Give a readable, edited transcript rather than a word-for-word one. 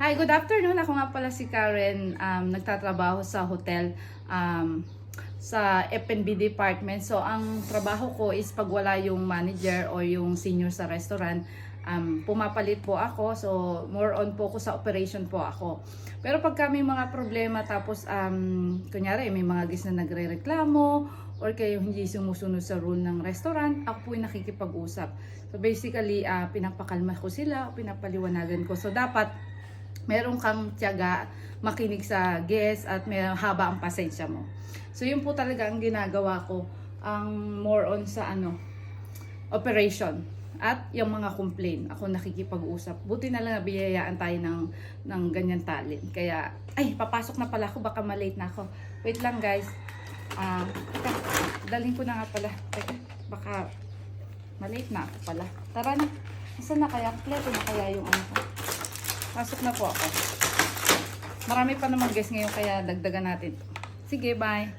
Hi, good afternoon. Ako nga pala si Karen, nagtatrabaho sa hotel sa F&B department. So, ang trabaho ko is pag wala yung manager o yung senior sa restaurant, pumapalit po ako. So, more on po ko sa operation po ako. Pero pag may mga problema tapos, kunyari may mga guests na nagre-reklamo or kayo hindi sumusunod sa rule ng restaurant, ako po yung nakikipag-usap. So, basically, pinapakalma ko sila, pinapaliwanagan ko. So, dapat meron kang tiyaga makinig sa guest at may haba ang pasensya mo. So yun po talaga ang ginagawa ko, ang more on sa operation at yung mga complaint. Ako nakikipag-usap. Buti na lang nabiyayaan tayo ng ganyan talent. Kaya, ay, papasok na pala ako, baka malate na ako. Wait lang guys. Teka, dalhin ko na nga pala. Teka, baka malate na ako pala. Tara na. Saan na kaya? Kompleto na kaya yung ano ko? Pasok na po ako. Marami pa naman guys ngayon kaya dagdagan natin. Sige, bye!